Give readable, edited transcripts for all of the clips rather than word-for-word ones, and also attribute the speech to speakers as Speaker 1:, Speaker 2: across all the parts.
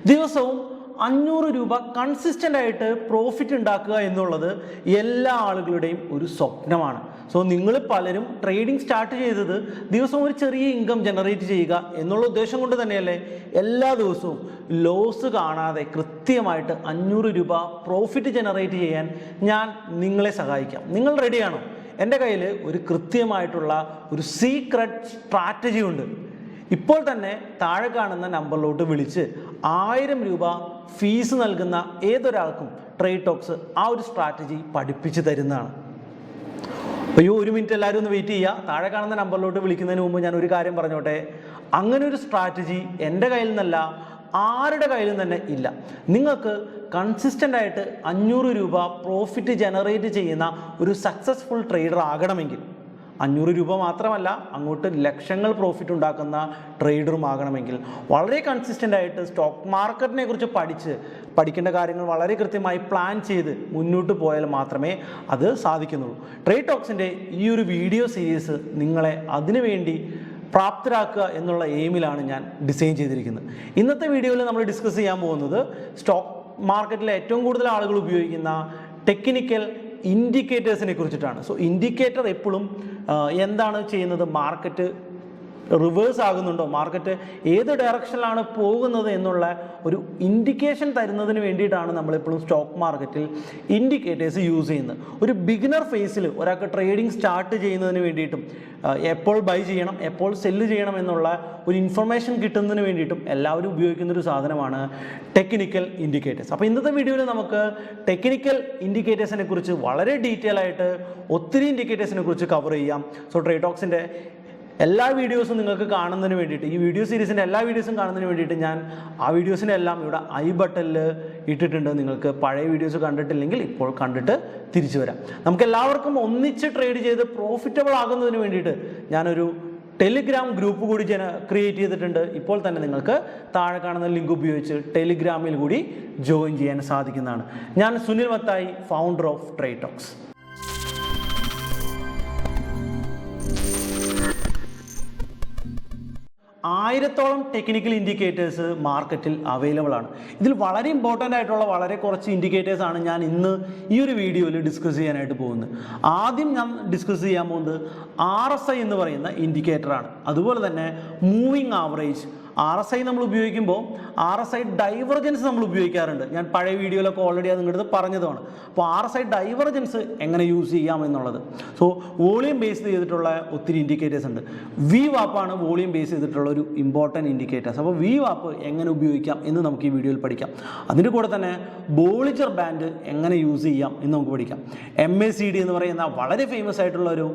Speaker 1: ദിവസവും 500 രൂപ കൺസിസ്റ്റൻ്റ് ആയിട്ട് പ്രോഫിറ്റ് ഉണ്ടാക്കുക എന്നുള്ളത് എല്ലാ ആളുകളുടെയും ഒരു സ്വപ്നമാണ്. സോ നിങ്ങൾ പലരും ട്രേഡിംഗ് സ്റ്റാർട്ട് ചെയ്തത് ദിവസവും ഒരു ചെറിയ ഇൻകം ജനറേറ്റ് ചെയ്യുക എന്നുള്ള ഉദ്ദേശം കൊണ്ട് തന്നെയല്ലേ എല്ലാ ദിവസവും ലോസ് കാണാതെ കൃത്യമായിട്ട് 500 രൂപ പ്രോഫിറ്റ് ജനറേറ്റ് ചെയ്യാൻ ഞാൻ നിങ്ങളെ സഹായിക്കാം. നിങ്ങൾ റെഡിയാണോ? എൻ്റെ കയ്യിൽ ഒരു കൃത്യമായിട്ടുള്ള ഒരു സീക്രട്ട് സ്ട്രാറ്റജി ഉണ്ട്. ഇപ്പോൾ തന്നെ താഴെ കാണുന്ന നമ്പറിലോട്ട് വിളിച്ച് 1000 രൂപ ഫീസ് നൽകുന്ന ഏതൊരാൾക്കും ട്രേഡ് ടോക്സ് ആ ഒരു സ്ട്രാറ്റജി പഠിപ്പിച്ച് തരുന്നതാണ്. അയ്യോ, ഒരു മിനിറ്റ് എല്ലാവരും ഒന്ന് വെയിറ്റ് ചെയ്യുക. താഴെ കാണുന്ന നമ്പറിലോട്ട് വിളിക്കുന്നതിന് മുമ്പ് ഞാൻ ഒരു കാര്യം പറഞ്ഞോട്ടെ. അങ്ങനെ ഒരു സ്ട്രാറ്റജി എൻ്റെ കയ്യിൽ നിന്നല്ല, ആരുടെ കയ്യിലും തന്നെ ഇല്ല. നിങ്ങൾക്ക് കൺസിസ്റ്റൻ്റ് ആയിട്ട് 500 രൂപ പ്രോഫിറ്റ് ജനറേറ്റ് ചെയ്യുന്ന ഒരു സക്സസ്ഫുൾ ട്രേഡർ ആകണമെങ്കിൽ, 500 രൂപ മാത്രമല്ല അങ്ങോട്ട് ലക്ഷങ്ങൾ പ്രോഫിറ്റ് ഉണ്ടാക്കുന്ന ട്രേഡറും ആകണമെങ്കിൽ വളരെ കൺസിസ്റ്റൻ്റ് ആയിട്ട് സ്റ്റോക്ക് മാർക്കറ്റിനെ കുറിച്ച് പഠിക്കേണ്ട കാര്യങ്ങൾ വളരെ കൃത്യമായി പ്ലാൻ ചെയ്ത് മുന്നോട്ട് പോയാൽ മാത്രമേ അത് സാധിക്കുന്നുള്ളൂ. ട്രേഡ് ടോക്സിൻ്റെ ഈ ഒരു വീഡിയോ സീരീസ് നിങ്ങളെ അതിനുവേണ്ടി പ്രാപ്തരാക്കുക എന്നുള്ള എയിമിലാണ് ഞാൻ ഡിസൈൻ ചെയ്തിരിക്കുന്നത്. ഇന്നത്തെ വീഡിയോയിൽ നമ്മൾ ഡിസ്കസ് ചെയ്യാൻ പോകുന്നത് സ്റ്റോക്ക് മാർക്കറ്റിലെ ഏറ്റവും കൂടുതൽ ആളുകൾ ഉപയോഗിക്കുന്ന ടെക്നിക്കൽ ഇൻഡിക്കേറ്റേഴ്സിനെ കുറിച്ചിട്ടാണ്. സോ ഇൻഡിക്കേറ്റർ എപ്പോഴും എന്താണ് ചെയ്യുന്നത്? മാർക്കറ്റ് റിവേഴ്സ് ആകുന്നുണ്ടോ, മാർക്കറ്റ് ഏത് ഡയറക്ഷനിലാണ് പോകുന്നത് എന്നുള്ള ഒരു ഇൻഡിക്കേഷൻ തരുന്നതിന് വേണ്ടിയിട്ടാണ് നമ്മളെപ്പോഴും സ്റ്റോക്ക് മാർക്കറ്റിൽ ഇൻഡിക്കേറ്റേഴ്സ് യൂസ് ചെയ്യുന്നത്. ഒരു ബിഗിനർ ഫേസിൽ ഒരാൾക്ക് ട്രേഡിംഗ് സ്റ്റാർട്ട് ചെയ്യുന്നതിന് വേണ്ടിയിട്ടും എപ്പോൾ ബൈ ചെയ്യണം, എപ്പോൾ സെല്ല് ചെയ്യണം എന്നുള്ള ഒരു ഇൻഫർമേഷൻ കിട്ടുന്നതിന് വേണ്ടിയിട്ടും എല്ലാവരും ഉപയോഗിക്കുന്ന ഒരു സാധനമാണ് ടെക്നിക്കൽ ഇൻഡിക്കേറ്റേഴ്സ്. അപ്പോൾ ഇന്നത്തെ വീഡിയോയിൽ നമുക്ക് ടെക്നിക്കൽ ഇൻഡിക്കേറ്റേഴ്സിനെ കുറിച്ച് വളരെ ഡീറ്റെയിൽ ആയിട്ട് ഒത്തിരി ഇൻഡിക്കേറ്റേഴ്സിനെ കുറിച്ച് കവർ ചെയ്യാം. സോ ട്രേഡ് ടോക്സിൻ്റെ എല്ലാ വീഡിയോസും നിങ്ങൾക്ക് കാണുന്നതിന് വേണ്ടിയിട്ട്, ഈ വീഡിയോ സീരീസിൻ്റെ എല്ലാ വീഡിയോസും കാണുന്നതിന് വേണ്ടിയിട്ട് ഞാൻ ആ വീഡിയോസിൻ്റെ എല്ലാം ഇവിടെ ഐ ബട്ടണിൽ ഇട്ടിട്ടുണ്ട്. നിങ്ങൾക്ക് പഴയ വീഡിയോസ് കണ്ടിട്ടില്ലെങ്കിൽ ഇപ്പോൾ കണ്ടിട്ട് തിരിച്ചു വരാം. നമുക്ക് എല്ലാവർക്കും ഒന്നിച്ച് ട്രേഡ് ചെയ്ത് പ്രോഫിറ്റബിൾ ആകുന്നതിന് വേണ്ടിയിട്ട് ഞാനൊരു ടെലിഗ്രാം ഗ്രൂപ്പ് കൂടി ക്രിയേറ്റ് ചെയ്തിട്ടുണ്ട്. ഇപ്പോൾ തന്നെ നിങ്ങൾക്ക് താഴെ കാണുന്ന ലിങ്ക് ഉപയോഗിച്ച് ടെലിഗ്രാമിൽ കൂടി ജോയിൻ ചെയ്യാൻ സാധിക്കുന്നതാണ്. ഞാൻ Sunil Mathai, founder of Trade Talks. 1000-ഓളം ടെക്നിക്കൽ ഇൻഡിക്കേറ്റേഴ്സ് മാർക്കറ്റിൽ അവൈലബിൾ ആണ്. ഇതിൽ വളരെ ഇമ്പോർട്ടൻ്റ് ആയിട്ടുള്ള വളരെ കുറച്ച് ഇൻഡിക്കേറ്റേഴ്സ് ആണ് ഞാൻ ഇന്ന് ഈ ഒരു വീഡിയോയിൽ ഡിസ്കസ് ചെയ്യാനായിട്ട് പോകുന്നത്. ആദ്യം ഞാൻ ഡിസ്കസ് ചെയ്യാൻ പോകുന്നത് RSI എന്ന് പറയുന്ന ഇൻഡിക്കേറ്ററാണ്. അതുപോലെ തന്നെ മൂവിങ് ആവറേജ്. RSI നമ്മൾ ഉപയോഗിക്കുമ്പോൾ RSI ഡൈവർജൻസ് നമ്മൾ ഉപയോഗിക്കാറുണ്ട്. ഞാൻ പഴയ വീഡിയോയിലൊക്കെ ഓൾറെഡി അത് നിങ്ങളുടെ പറഞ്ഞതാണ്. അപ്പോൾ RSI ഡൈവർജൻസ് എങ്ങനെ യൂസ് ചെയ്യാം എന്നുള്ളത്. സോ വോളിയം ബേസ് ചെയ്തിട്ടുള്ള ഒത്തിരി ഇൻഡിക്കേറ്റേഴ്സ് ഉണ്ട്. VWAP ആണ് വോളിയം ബേസ് ചെയ്തിട്ടുള്ള ഒരു ഇമ്പോർട്ടൻറ്റ് ഇൻഡിക്കേറ്റേഴ്സ്. അപ്പോൾ VWAP എങ്ങനെ ഉപയോഗിക്കാം എന്ന് നമുക്ക് ഈ വീഡിയോയിൽ പഠിക്കാം. അതിൻ്റെ കൂടെ തന്നെ ബോളിജർ ബാൻഡ് എങ്ങനെ യൂസ് ചെയ്യാം എന്ന് നമുക്ക് പഠിക്കാം. MACD എന്ന് പറയുന്ന വളരെ ഫേമസ് ആയിട്ടുള്ള ഒരു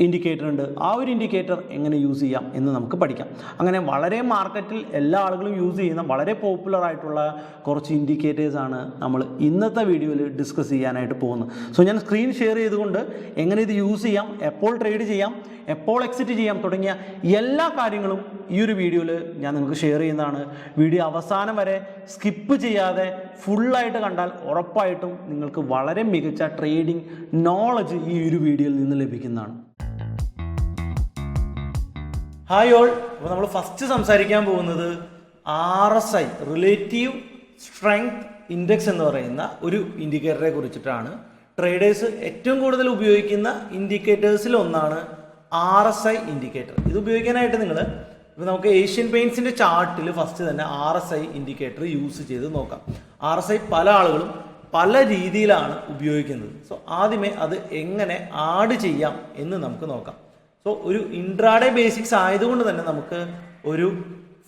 Speaker 1: ഇൻഡിക്കേറ്റർ ഉണ്ട്. ആ ഒരു ഇൻഡിക്കേറ്റർ എങ്ങനെ യൂസ് ചെയ്യാം എന്ന് നമുക്ക് പഠിക്കാം. അങ്ങനെ വളരെ മാർക്കറ്റിൽ എല്ലാ ആളുകളും യൂസ് ചെയ്യുന്ന വളരെ പോപ്പുലർ ആയിട്ടുള്ള കുറച്ച് ഇൻഡിക്കേറ്റേഴ്സാണ് നമ്മൾ ഇന്നത്തെ വീഡിയോയിൽ ഡിസ്കസ് ചെയ്യാനായിട്ട് പോകുന്നത്. സോ ഞാൻ സ്ക്രീൻ ഷെയർ ചെയ്തുകൊണ്ട് എങ്ങനെ ഇത് യൂസ് ചെയ്യാം, എപ്പോൾ ട്രേഡ് ചെയ്യാം, എപ്പോൾ എക്സിറ്റ് ചെയ്യാം തുടങ്ങിയ എല്ലാ കാര്യങ്ങളും ഈ ഒരു വീഡിയോയിൽ ഞാൻ നിങ്ങൾക്ക് ഷെയർ ചെയ്യുന്നതാണ്. വീഡിയോ അവസാനം വരെ സ്കിപ്പ് ചെയ്യാതെ ഫുള്ളായിട്ട് കണ്ടാൽ ഉറപ്പായിട്ടും നിങ്ങൾക്ക് വളരെ മികച്ച ട്രേഡിംഗ് നോളജ് ഈ ഒരു വീഡിയോയിൽ നിന്ന് ലഭിക്കുന്നതാണ്. Hi all. അപ്പോൾ നമ്മൾ ഫസ്റ്റ് സംസാരിക്കാൻ പോകുന്നത് RSI റിലേറ്റീവ് സ്ട്രെങ്ത് ഇൻഡെക്സ് എന്ന് പറയുന്ന ഒരു ഇൻഡിക്കേറ്ററെ കുറിച്ചിട്ടാണ്. ട്രേഡേഴ്സ് ഏറ്റവും കൂടുതൽ ഉപയോഗിക്കുന്ന ഇൻഡിക്കേറ്റേഴ്സിൽ ഒന്നാണ് RSI ഇൻഡിക്കേറ്റർ. ഇത് ഉപയോഗിക്കാനായിട്ട് ഇപ്പോൾ നമുക്ക് ഏഷ്യൻ പെയിൻസിൻ്റെ ചാർട്ടിൽ ഫസ്റ്റ് തന്നെ RSI ഇൻഡിക്കേറ്റർ യൂസ് ചെയ്ത് നോക്കാം. RSI പല ആളുകളും പല രീതിയിലാണ് ഉപയോഗിക്കുന്നത്. സോ ആദ്യമേ അത് എങ്ങനെ ആഡ് ചെയ്യാം എന്ന് നമുക്ക് നോക്കാം. സോ ഒരു ഇൻട്രാഡേ ബേസിക്സ് ആയതുകൊണ്ട് തന്നെ നമുക്ക് ഒരു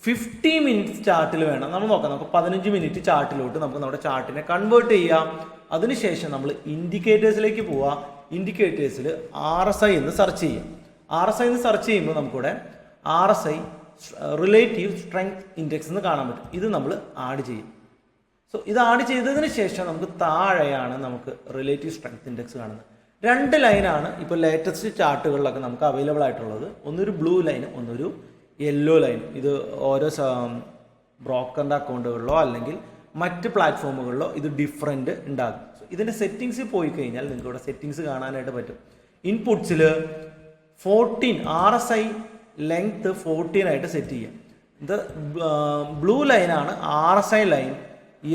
Speaker 1: 50 മിനിറ്റ്സ് ചാർട്ടിൽ വേണം നമ്മൾ നോക്കാം. നമുക്ക് 15 മിനിറ്റ് ചാർട്ടിലോട്ട് നമുക്ക് നമ്മുടെ ചാർട്ടിനെ കൺവേർട്ട് ചെയ്യാം. അതിനുശേഷം നമ്മൾ ഇൻഡിക്കേറ്റേഴ്സിലേക്ക് പോവാം. ഇൻഡിക്കേറ്റേഴ്സിൽ RSI എന്ന് സെർച്ച് ചെയ്യാം. RSI എന്ന് സെർച്ച് ചെയ്യുമ്പോൾ നമുക്കിവിടെ RSI റിലേറ്റീവ് സ്ട്രെങ്ത് ഇൻഡെക്സ് എന്ന് കാണാൻ പറ്റും. ഇത് നമ്മൾ ആഡ് ചെയ്യും. സോ ഇത് ആഡ് ചെയ്തതിന് ശേഷം നമുക്ക് താഴെയാണ് നമുക്ക് റിലേറ്റീവ് സ്ട്രെങ്ത് ഇൻഡെക്സ് കാണുന്നത്. 2 ലൈനാണ് ഇപ്പോൾ ലേറ്റസ്റ്റ് ചാർട്ടുകളിലൊക്കെ നമുക്ക് അവൈലബിൾ ആയിട്ടുള്ളത്. ഒന്നൊരു ബ്ലൂ ലൈൻ, ഒന്നൊരു യെല്ലോ ലൈൻ. ഇത് ഓരോ ബ്രോക്കറിൻ്റെ അക്കൗണ്ടുകളിലോ അല്ലെങ്കിൽ മറ്റ് പ്ലാറ്റ്ഫോമുകളിലോ ഇത് ഡിഫറൻറ്റ് ഉണ്ടാകും. സോ ഇതിൻ്റെ സെറ്റിങ്സിൽ പോയി കഴിഞ്ഞാൽ നിങ്ങൾക്ക് ഇവിടെ സെറ്റിങ്സ് കാണാനായിട്ട് പറ്റും. ഇൻപുട്സിൽ 14 RSI ലെങ്ത് 14 ആയിട്ട് സെറ്റ് ചെയ്യാം. ഇത് ബ്ലൂ ലൈനാണ് RSI ലൈൻ,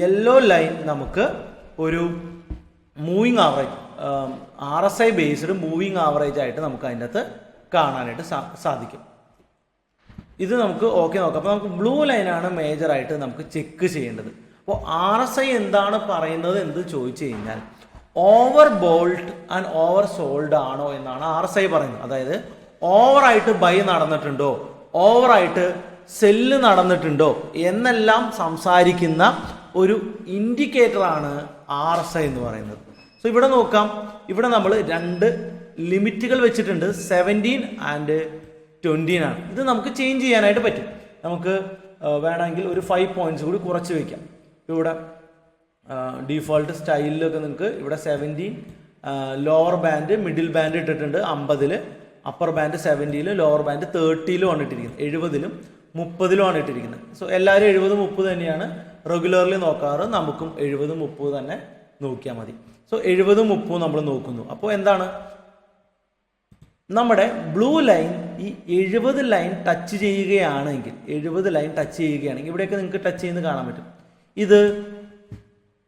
Speaker 1: യെല്ലോ ലൈൻ നമുക്ക് ഒരു moving average RSI based moving average ആയിട്ട് നമുക്ക് അതിൻ്റെ അകത്ത് കാണാനായിട്ട് സാധിക്കും. ഇത് നമുക്ക് ഓക്കെ നോക്കാം. അപ്പോൾ നമുക്ക് ബ്ലൂ ലൈനാണ് മേജറായിട്ട് നമുക്ക് ചെക്ക് ചെയ്യേണ്ടത്. അപ്പോൾ RSI എന്താണ് പറയുന്നത് എന്ന് ചോദിച്ചു കഴിഞ്ഞാൽ over bold and over sold ആണോ എന്നാണ് RSI പറയുന്നത്. അതായത് ഓവറായിട്ട് ബൈ നടന്നിട്ടുണ്ടോ, ഓവറായിട്ട് സെല്ല് നടന്നിട്ടുണ്ടോ എന്നെല്ലാം സംസാരിക്കുന്ന ഒരു ഇൻഡിക്കേറ്ററാണ് RSI എന്ന് പറയുന്നത്. സോ ഇവിടെ നോക്കാം, ഇവിടെ നമ്മൾ 2 ലിമിറ്റുകൾ വെച്ചിട്ടുണ്ട്, 17 ആൻഡ് 20 ആണ്. ഇത് നമുക്ക് ചേഞ്ച് ചെയ്യാനായിട്ട് പറ്റും. നമുക്ക് വേണമെങ്കിൽ ഒരു 5 പോയിന്റ്സ് കൂടി കുറച്ച് വയ്ക്കാം. ഇവിടെ ഡിഫോൾട്ട് സ്റ്റൈലിലൊക്കെ നിങ്ങൾക്ക് ഇവിടെ 17 ലോവർ ബാൻഡ് മിഡിൽ ബാൻഡ് ഇട്ടിട്ടുണ്ട് 50-ൽ, അപ്പർ ബാൻഡ് 70-ൽ, ലോവർ ബാൻഡ് 30-ലും ആണ് ഇട്ടിരിക്കുന്നത്, 70-ലും 30-ലും ആണ് ഇട്ടിരിക്കുന്നത്. സോ എല്ലാവരും 70-30 തന്നെയാണ് റെഗുലർലി നോക്കാറ്. നമുക്കും 70-30 തന്നെ നോക്കിയാൽ മതി. സോ 70-30 നമ്മൾ നോക്കുന്നു. അപ്പോൾ എന്താണ് നമ്മുടെ ബ്ലൂ ലൈൻ ഈ 70 ലൈൻ ടച്ച് ചെയ്യുകയാണെങ്കിൽ, 70 ലൈൻ ടച്ച് ചെയ്യുകയാണെങ്കിൽ ഇവിടെയൊക്കെ നിങ്ങൾക്ക് ടച്ച് ചെയ്യുന്നത് കാണാൻ പറ്റും. ഇത്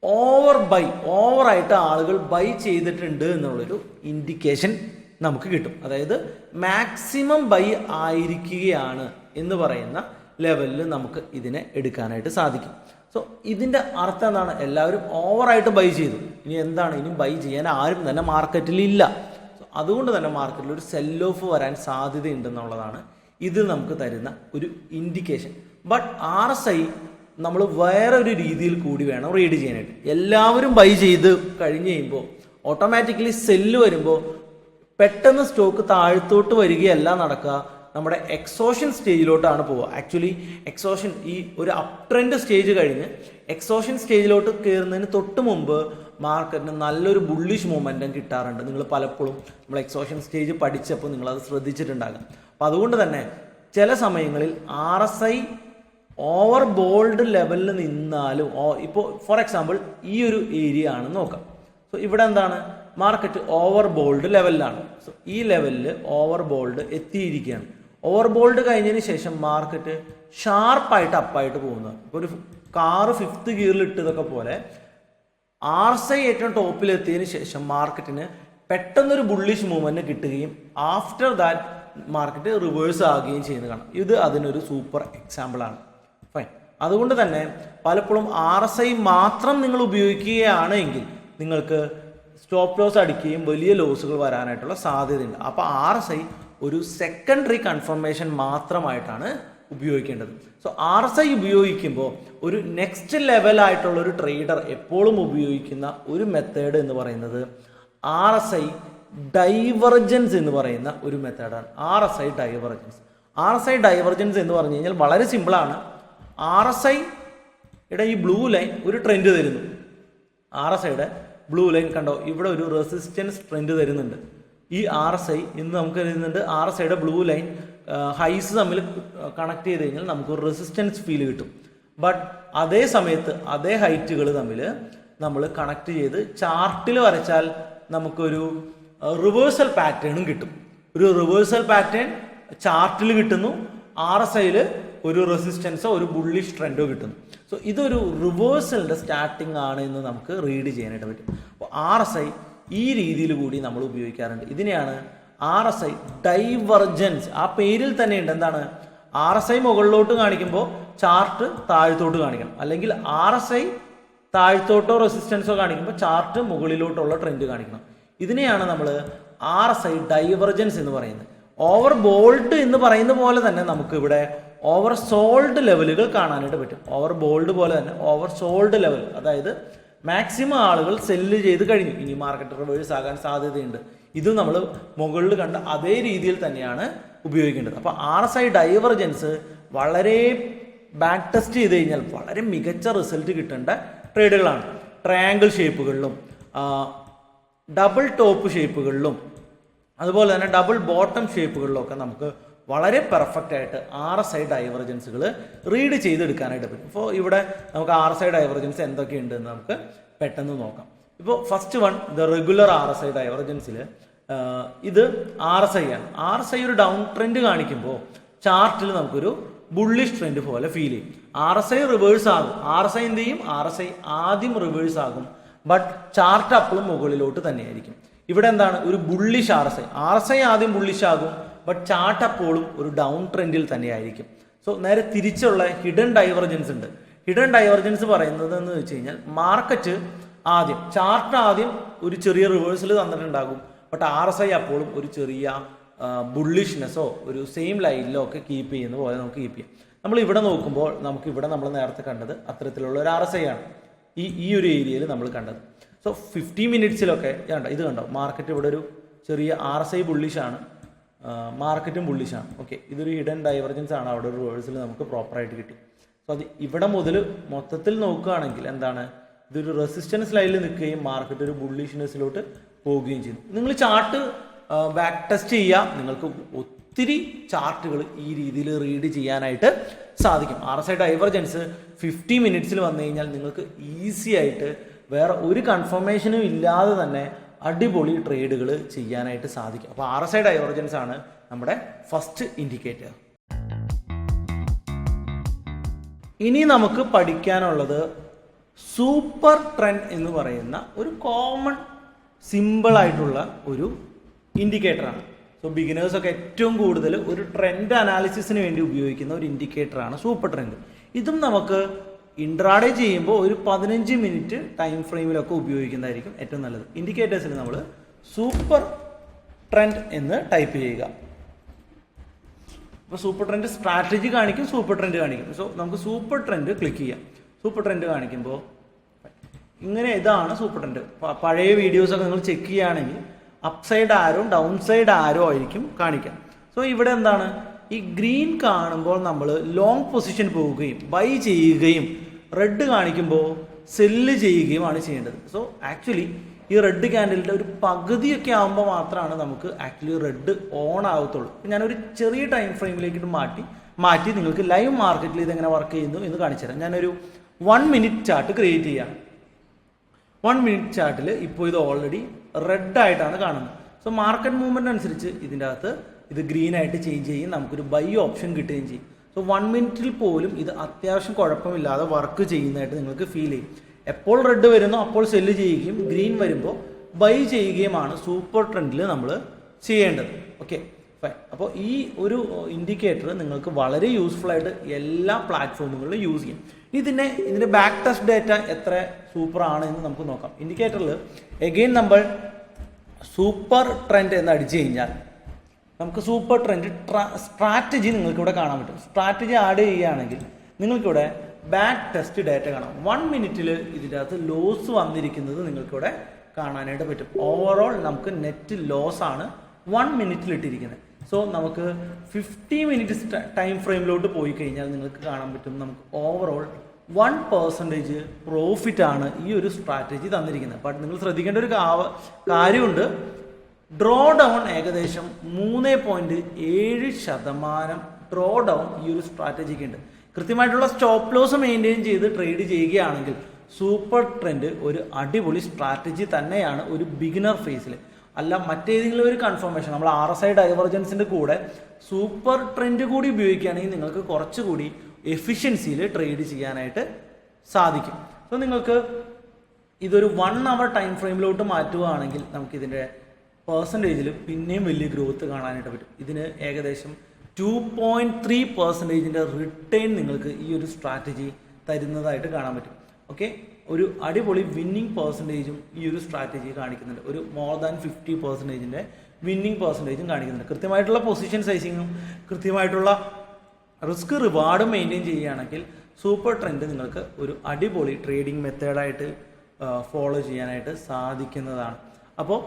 Speaker 1: ഓവറായിട്ട് ആളുകൾ ബൈ ചെയ്തിട്ടുണ്ട് എന്നുള്ളൊരു ഇൻഡിക്കേഷൻ നമുക്ക് കിട്ടും. അതായത് മാക്സിമം ബൈ ആയിരിക്കുകയാണ് എന്ന് പറയുന്ന ലെവലിൽ നമുക്ക് ഇതിനെ എടുക്കാനായിട്ട് സാധിക്കും. സോ ഇതിൻ്റെ അർത്ഥം എന്താണ്? എല്ലാവരും ഓവറായിട്ട് ബൈ ചെയ്തു. ഇനി എന്താണ്? ഇനി ബൈ ചെയ്യാൻ ആരും തന്നെ മാർക്കറ്റിൽ ഇല്ല. അതുകൊണ്ട് തന്നെ മാർക്കറ്റിൽ ഒരു സെൽ ഓഫ് വരാൻ സാധ്യതയുണ്ടെന്നുള്ളതാണ് ഇത് നമുക്ക് തരുന്ന ഒരു ഇൻഡിക്കേഷൻ. ബട്ട് RSI നമ്മൾ വേറൊരു രീതിയിൽ കൂടി വേണം റീഡ് ചെയ്യാനായിട്ട്. എല്ലാവരും ബൈ ചെയ്ത് കഴിഞ്ഞ് കഴിയുമ്പോൾ ഓട്ടോമാറ്റിക്കലി സെല്ല് വരുമ്പോൾ പെട്ടെന്ന് സ്റ്റോക്ക് താഴ്ത്തോട്ട് വരികയല്ല നടക്കുക, നമ്മുടെ എക്സോഷൻ സ്റ്റേജിലോട്ടാണ് പോവുക. ആക്ച്വലി എക്സോഷൻ ഈ ഒരു അപ് ട്രെൻഡ് സ്റ്റേജ് കഴിഞ്ഞ് എക്സോഷൻ സ്റ്റേജിലോട്ട് കയറുന്നതിന് തൊട്ട് മുമ്പ് മാർക്കറ്റിന് നല്ലൊരു ബുള്ളിഷ് മൊമെൻറ്റം കിട്ടാറുണ്ട്. നിങ്ങൾ പലപ്പോഴും നമ്മൾ എക്സോഷൻ സ്റ്റേജ് പഠിച്ചപ്പോൾ നിങ്ങളത് ശ്രദ്ധിച്ചിട്ടുണ്ടാകും. അപ്പം അതുകൊണ്ട് തന്നെ ചില സമയങ്ങളിൽ RSI ഓവർ ബോൾഡ് ലെവലിൽ നിന്നാലും, ഇപ്പോൾ ഫോർ എക്സാമ്പിൾ ഈ ഒരു ഏരിയ ആണെന്ന് നോക്കാം. സോ ഇവിടെ എന്താണ്? മാർക്കറ്റ് ഓവർ ബോൾഡ് ലെവലിലാണ്. സോ ഈ ലെവലിൽ ഓവർ ബോൾഡ് എത്തിയിരിക്കുകയാണ്. ഓവർ ബോൾഡ് കഴിഞ്ഞതിന് ശേഷം മാർക്കറ്റ് ഷാർപ്പായിട്ട് അപ്പായിട്ട് പോകുന്നത്. ഇപ്പോൾ ഒരു കാറ് 5th ഗിയറിൽ ഇട്ടതൊക്കെ പോലെ RSI ഏറ്റവും ടോപ്പിലെത്തിയതിന് ശേഷം മാർക്കറ്റിന് പെട്ടെന്നൊരു ബുള്ളിഷ് മൂവ്മെന്റ് കിട്ടുകയും ആഫ്റ്റർ ദാറ്റ് മാർക്കറ്റ് റിവേഴ്സ് ആകുകയും ചെയ്യുന്നത് കാണാം. ഇത് അതിനൊരു സൂപ്പർ എക്സാമ്പിൾ ആണ്. ഫൈൻ. അതുകൊണ്ട് തന്നെ പലപ്പോഴും RSI മാത്രം നിങ്ങൾ ഉപയോഗിക്കുകയാണെങ്കിൽ നിങ്ങൾക്ക് സ്റ്റോപ്പ് ലോസ് അടിക്കുകയും വലിയ ലോസുകൾ വരാനായിട്ടുള്ള സാധ്യതയുണ്ട്. അപ്പോൾ RSI ഒരു സെക്കൻഡറി കൺഫർമേഷൻ മാത്രമായിട്ടാണ് ഉപയോഗിക്കേണ്ടത്. സോ RSI ഉപയോഗിക്കുമ്പോൾ ഒരു നെക്സ്റ്റ് ലെവലായിട്ടുള്ള ഒരു ട്രേഡർ എപ്പോഴും ഉപയോഗിക്കുന്ന ഒരു മെത്തേഡ് എന്ന് പറയുന്നത് RSI ഡൈവർജൻസ് എന്ന് പറയുന്ന ഒരു മെത്തേഡാണ്. RSI ഡൈവർജൻസ് എന്ന് പറഞ്ഞു കഴിഞ്ഞാൽ വളരെ സിമ്പിളാണ്. RSIയുടെ ഈ ബ്ലൂ ലൈൻ ഒരു ട്രെൻഡ് തരുന്നു. RSIയുടെ ബ്ലൂ ലൈൻ കണ്ടോ, ഇവിടെ ഒരു റെസിസ്റ്റൻസ് ട്രെൻഡ് തരുന്നുണ്ട്. ഈ RSI ഇന്ന് നമുക്ക് തരുന്നുണ്ട്. RSIയുടെ ബ്ലൂ ലൈൻ ഹൈസ് തമ്മിൽ കണക്ട് ചെയ്ത് കഴിഞ്ഞാൽ നമുക്കൊരു റെസിസ്റ്റൻസ് ഫീൽ കിട്ടും. ബട്ട് അതേ സമയത്ത് അതേ ഹൈറ്റുകൾ തമ്മിൽ നമ്മൾ കണക്ട് ചെയ്ത് ചാർട്ടിൽ വരച്ചാൽ നമുക്കൊരു റിവേഴ്സൽ പാറ്റേണും കിട്ടും. ഒരു റിവേഴ്സൽ പാറ്റേൺ ചാർട്ടിൽ കിട്ടുന്നു, RSIയിൽ ഒരു റെസിസ്റ്റൻസോ ഒരു ബുള്ളിഷ് ട്രെൻഡോ കിട്ടുന്നു. സോ ഇതൊരു റിവേഴ്സലിൻ്റെ സ്റ്റാർട്ടിംഗ് ആണ് എന്ന് നമുക്ക് റീഡ് ചെയ്യാനായിട്ട് പറ്റും. അപ്പോൾ RSI ഈ രീതിയിൽ കൂടി നമ്മൾ ഉപയോഗിക്കാറുണ്ട്. ഇതിനെയാണ് RSI ഡൈവർജൻസ്. ആ പേരിൽ തന്നെയുണ്ട്. എന്താണ്? RSI മുകളിലോട്ട് കാണിക്കുമ്പോൾ ചാർട്ട് താഴ്ത്തോട്ട് കാണിക്കണം, അല്ലെങ്കിൽ RSI താഴ്ത്തോട്ടോ റെസിസ്റ്റൻസോ കാണിക്കുമ്പോൾ ചാർട്ട് മുകളിലോട്ടുള്ള ട്രെൻഡ് കാണിക്കണം. ഇതിനെയാണ് നമ്മൾ RSI ഡൈവർജൻസ് എന്ന് പറയുന്നത്. ഓവർ ബോൾഡ് എന്ന് പറയുന്ന പോലെ തന്നെ നമുക്ക് ഇവിടെ ഓവർ സോൾഡ് ലെവലുകൾ കാണാനായിട്ട് പറ്റും. ഓവർ ബോൾഡ് പോലെ തന്നെ ഓവർ സോൾഡ് ലെവൽ, അതായത് മാക്സിമം ആളുകൾ സെല്ല് ചെയ്ത് കഴിഞ്ഞു, ഇനി മാർക്കറ്റ് റിവേഴ്സ് ആകാൻ സാധ്യതയുണ്ട്. ഇത് നമ്മൾ മുകളിൽ കണ്ട അതേ രീതിയിൽ തന്നെയാണ് ഉപയോഗിക്കേണ്ടത്. അപ്പോൾ RSI ഡൈവർജൻസ് വളരെ ബാക്ക് ടെസ്റ്റ് ചെയ്ത് കഴിഞ്ഞാൽ വളരെ മികച്ച റിസൾട്ട് കിട്ടേണ്ട ട്രേഡുകളാണ്. ട്രയാങ്കിൾ ഷേപ്പുകളിലും ഡബിൾ ടോപ്പ് ഷേപ്പുകളിലും അതുപോലെ തന്നെ ഡബിൾ ബോട്ടം ഷേപ്പുകളിലും ഒക്കെ നമുക്ക് വളരെ പെർഫെക്റ്റ് ആയിട്ട് RSI ഡൈവർജൻസുകൾ റീഡ് ചെയ്തെടുക്കാനായിട്ട് പറ്റും. ഇപ്പോൾ ഇവിടെ നമുക്ക് RSI ഡൈവർജൻസ് എന്തൊക്കെയുണ്ട് എന്ന് നമുക്ക് പെട്ടെന്ന് നോക്കാം. ഇപ്പോൾ first one the regular RSI ഡൈവർജൻസിൽ ഇത് RSI ആണ്. RSI ഒരു ഡൗൺ ട്രെൻഡ് കാണിക്കുമ്പോൾ ചാർട്ടിൽ നമുക്കൊരു ബുള്ളിഷ് ട്രെൻഡ് പോലെ ഫീൽ ചെയ്യും. RSI റിവേഴ്സ് ആകും. RSI എന്ത് ചെയ്യും? RSI ആദ്യം റിവേഴ്സ് ആകും, ബട്ട് ചാർട്ട് അപ്പോഴും മുകളിലോട്ട് തന്നെയായിരിക്കും. ഇവിടെ എന്താണ്? ഒരു ബുള്ളിഷ് RSI ആദ്യം ബുള്ളിഷ് ആകും, ബട്ട് ചാർട്ട് അപ്പോഴും ഒരു ഡൗൺ ട്രെൻഡിൽ തന്നെയായിരിക്കും. സോ നേരെ തിരിച്ചുള്ള ഹിഡൻ ഡൈവർജൻസ് ഉണ്ട്. ഹിഡൻ ഡൈവർജൻസ് പറയുന്നത് എന്ന് വെച്ച് കഴിഞ്ഞാൽ മാർക്കറ്റ് ആദ്യം ചാർട്ട് ആദ്യം ഒരു ചെറിയ റിവേഴ്സൽ തന്നിട്ടുണ്ടാകും, ബട്ട് RSI അപ്പോഴും ഒരു ചെറിയ ബുള്ളിഷ്നെസ്സോ ഒരു സെയിം ലൈനിലോ ഒക്കെ കീപ്പ് ചെയ്യുന്ന പോലെ നമുക്ക് കീപ്പ് ചെയ്യാം. നമ്മൾ ഇവിടെ നോക്കുമ്പോൾ നമുക്ക് ഇവിടെ നമ്മൾ നേരത്തെ കണ്ടത് അത്തരത്തിലുള്ള ഒരു RSI ആണ് ഈ ഒരു ഏരിയയിൽ നമ്മൾ കണ്ടത്. സോ 50 മിനിറ്റ്സിലൊക്കെ ഇത് കണ്ടോ, മാർക്കറ്റ് ഇവിടെ ഒരു ചെറിയ RSI ബുള്ളിഷാണ്, മാർക്കറ്റും ബുള്ളിഷാണ്. ഓക്കെ, ഇതൊരു ഹിഡൻ ഡൈവർജൻസ് ആണ്, അവിടെ ഒരു റിവേഴ്സൽ നമുക്ക് പ്രോപ്പറായിട്ട് കിട്ടി. സോ അത് ഇവിടെ മുതൽ മൊത്തത്തിൽ നോക്കുകയാണെങ്കിൽ എന്താണ്, ഇതൊരു റെസിസ്റ്റൻസ് ലൈനിൽ നിൽക്കുകയും മാർക്കറ്റ് ഒരു ബുള്ളിഷ്നെസ്സിലോട്ട് പോവുകയും ചെയ്യുന്നു. നിങ്ങൾ ചാർട്ട് ബാക്ക് ടെസ്റ്റ് ചെയ്യുക, നിങ്ങൾക്ക് ഒത്തിരി ചാർട്ടുകൾ ഈ രീതിയിൽ റീഡ് ചെയ്യാനായിട്ട് സാധിക്കും. RSI ഡൈവർജൻസ് 50 മിനിറ്റ്സിൽ വന്നു കഴിഞ്ഞാൽ നിങ്ങൾക്ക് ഈസി ആയിട്ട് വേറെ ഒരു കൺഫർമേഷനും ഇല്ലാതെ തന്നെ അടിപൊളി ട്രേഡുകൾ ചെയ്യാനായിട്ട് സാധിക്കും. അപ്പോൾ RSI ഡൈവർജൻസ് ആണ് നമ്മുടെ ഫസ്റ്റ് ഇൻഡിക്കേറ്റർ. ഇനി നമുക്ക് പഠിക്കാനുള്ളത് സൂപ്പർ ട്രെൻഡ് എന്ന് പറയുന്ന ഒരു കോമൺ സിമ്പിൾ ആയിട്ടുള്ള ഒരു ഇൻഡിക്കേറ്ററാണ്. സോ ബിഗിനേഴ്സൊക്കെ ഏറ്റവും കൂടുതൽ ഒരു ട്രെൻഡ് അനാലിസിസിന് വേണ്ടി ഉപയോഗിക്കുന്ന ഒരു ഇൻഡിക്കേറ്ററാണ് സൂപ്പർ ട്രെൻഡ്. ഇതും നമുക്ക് ഇൻട്രാഡേ ചെയ്യുമ്പോൾ ഒരു 15 മിനിറ്റ് ടൈം ഫ്രെയിമിലൊക്കെ ഉപയോഗിക്കുന്നതായിരിക്കും ഏറ്റവും നല്ലത്. ഇൻഡിക്കേറ്റേഴ്സിന് നമ്മൾ സൂപ്പർ ട്രെൻഡ് എന്ന് ടൈപ്പ് ചെയ്യുക. അപ്പോൾ സൂപ്പർ ട്രെൻഡ് സ്ട്രാറ്റജി കാണിക്കും, സൂപ്പർ ട്രെൻഡ് കാണിക്കും. സോ നമുക്ക് സൂപ്പർ ട്രെൻഡ് ക്ലിക്ക് ചെയ്യാം. സൂപ്പർ ട്രെൻഡ് കാണിക്കുമ്പോൾ ഇങ്ങനെ ഇതാണ് സൂപ്പർ ട്രെൻഡ്. പഴയ വീഡിയോസൊക്കെ നിങ്ങൾ ചെക്ക് ചെയ്യുകയാണെങ്കിൽ അപ്സൈഡ് ആരോ ഡൗൺ സൈഡ് ആരോ ആയിരിക്കും കാണിക്കാം. സോ ഇവിടെ എന്താണ്, ഈ ഗ്രീൻ കാണുമ്പോൾ നമ്മൾ ലോങ് പൊസിഷൻ പോവുകയും ബൈ ചെയ്യുകയും റെഡ് കാണിക്കുമ്പോൾ സെല്ല് ചെയ്യുകയുമാണ് ചെയ്യേണ്ടത്. സോ ആക്ച്വലി ഈ റെഡ് ക്യാൻഡലിൻ്റെ ഒരു പകുതിയൊക്കെ ആകുമ്പോൾ മാത്രമാണ് നമുക്ക് ആക്ച്വലി റെഡ് ഓൺ ആകത്തുള്ളൂ. ഞാനൊരു ചെറിയ ടൈം ഫ്രെയിമിലേക്ക് മാറ്റി നിങ്ങൾക്ക് ലൈവ് മാർക്കറ്റിൽ ഇതെങ്ങനെ വർക്ക് ചെയ്യുന്നു എന്ന് കാണിച്ചു തരാം. ഞാനൊരു 1 മിനിറ്റ് ചാർട്ട് ക്രിയേറ്റ് ചെയ്യാം. 1 മിനിറ്റ് ചാർട്ടിൽ ഇപ്പോൾ ഇത് ഓൾറെഡി റെഡ് ആയിട്ടാണ് കാണുന്നത്. സോ മാർക്കറ്റ് മൂവ്മെൻറ്റ് അനുസരിച്ച് ഇതിൻ്റെ അകത്ത് ഇത് ഗ്രീൻ ആയിട്ട് ചേഞ്ച് ചെയ്യും, നമുക്കൊരു ബൈ ഓപ്ഷൻ കിട്ടുകയും ചെയ്യും. സോ 1 മിനിറ്റിൽ പോലും ഇത് അത്യാവശ്യം കുഴപ്പമില്ലാതെ വർക്ക് ചെയ്യുന്നതായിട്ട് നിങ്ങൾക്ക് ഫീൽ ചെയ്യും. എപ്പോൾ റെഡ് വരുന്നോ അപ്പോൾ സെല്ല് ചെയ്യുകയും ഗ്രീൻ വരുമ്പോൾ ബൈ ചെയ്യുകയുമാണ് സൂപ്പർ ട്രെൻഡിൽ നമ്മൾ ചെയ്യേണ്ടത്. Okay fine. അപ്പോൾ ഈ ഒരു ഇൻഡിക്കേറ്റർ നിങ്ങൾക്ക് വളരെ യൂസ്ഫുൾ ആയിട്ട് എല്ലാ പ്ലാറ്റ്ഫോമുകളിലും യൂസ് ചെയ്യും. ഇതിൻ്റെ ബാക്ക് ടെസ്റ്റ് ഡേറ്റ എത്ര സൂപ്പർ ആണ് എന്ന് നമുക്ക് നോക്കാം. ഇൻഡിക്കേറ്ററിൽ എഗെയിൻ നമ്മൾ സൂപ്പർ ട്രെൻഡ് എന്ന് അടിച്ചു കഴിഞ്ഞാൽ നമുക്ക് സൂപ്പർ ട്രെൻഡ് സ്ട്രാറ്റജി നിങ്ങൾക്കിവിടെ കാണാൻ പറ്റും. സ്ട്രാറ്റജി ആഡ് ചെയ്യുകയാണെങ്കിൽ നിങ്ങൾക്കിവിടെ ബാക്ക് ടെസ്റ്റ് ഡേറ്റ കാണാം. 1 മിനിറ്റിൽ ഇതിൻ്റെ അകത്ത് ലോസ് വന്നിരിക്കുന്നത് നിങ്ങൾക്കിവിടെ കാണാനായിട്ട് പറ്റും. ഓവറോൾ നമുക്ക് നെറ്റ് ലോസ് ആണ് 1 മിനിറ്റിൽ ഇട്ടിരിക്കുന്നത്. സോ നമുക്ക് 50 മിനിറ്റ് ടൈം ഫ്രെയിമിലോട്ട് പോയി കഴിഞ്ഞാൽ നിങ്ങൾക്ക് കാണാൻ പറ്റും നമുക്ക് ഓവറോൾ 1% പ്രോഫിറ്റ് ആണ് ഈ ഒരു സ്ട്രാറ്റജി തന്നിരിക്കുന്നത്. ബട്ട് നിങ്ങൾ ശ്രദ്ധിക്കേണ്ട ഒരു കാര്യമുണ്ട്, ഡ്രോ ഡൗൺ ഏകദേശം 3.7% ഡ്രോ ഡൗൺ ഈ ഒരു സ്ട്രാറ്റജിക്ക് ഉണ്ട്. കൃത്യമായിട്ടുള്ള സ്റ്റോപ്പ് ലോസ് മെയിൻറ്റെയിൻ ചെയ്ത് ട്രേഡ് ചെയ്യുകയാണെങ്കിൽ സൂപ്പർ ട്രെൻഡ് ഒരു അടിപൊളി സ്ട്രാറ്റജി തന്നെയാണ് ഒരു ബിഗിനർ ഫേസിൽ. അല്ല മറ്റേതെങ്കിലും ഒരു കൺഫർമേഷൻ നമ്മൾ RSI ഡൈവർജൻസിൻ്റെ കൂടെ സൂപ്പർ ട്രെൻഡ് കൂടി ഉപയോഗിക്കുകയാണെങ്കിൽ നിങ്ങൾക്ക് കുറച്ചുകൂടി എഫിഷ്യൻസിയിൽ ട്രേഡ് ചെയ്യാനായിട്ട് സാധിക്കും. സോ നിങ്ങൾക്ക് ഇതൊരു 1 അവർ ടൈം ഫ്രെയിമിലോട്ട് മാറ്റുകയാണെങ്കിൽ നമുക്കിതിൻ്റെ പെർസെൻറ്റേജിൽ പിന്നെയും വലിയ ഗ്രോത്ത് കാണാനായിട്ട് പറ്റും. ഇതിന് ഏകദേശം 2.3% റിട്ടേൺ നിങ്ങൾക്ക് ഈ ഒരു സ്ട്രാറ്റജി തരുന്നതായിട്ട് കാണാൻ പറ്റും. ഓക്കെ, ഒരു അടിപൊളി വിന്നിങ് പെർസെൻറ്റേജും ഈ ഒരു സ്ട്രാറ്റജി കാണിക്കുന്നുണ്ട്. ഒരു മോർ ദാൻ 50% വിന്നിങ് പെർസെൻറ്റേജും കാണിക്കുന്നുണ്ട്. കൃത്യമായിട്ടുള്ള പൊസിഷൻ സൈസിങ്ങും കൃത്യമായിട്ടുള്ള റിസ്ക് റിവാർഡും മെയിൻറ്റെയിൻ ചെയ്യുകയാണെങ്കിൽ സൂപ്പർ ട്രെൻഡ് നിങ്ങൾക്ക് ഒരു അടിപൊളി ട്രേഡിംഗ് മെത്തേഡായിട്ട് ഫോളോ ചെയ്യാനായിട്ട് സാധിക്കുന്നതാണ്. അപ്പോൾ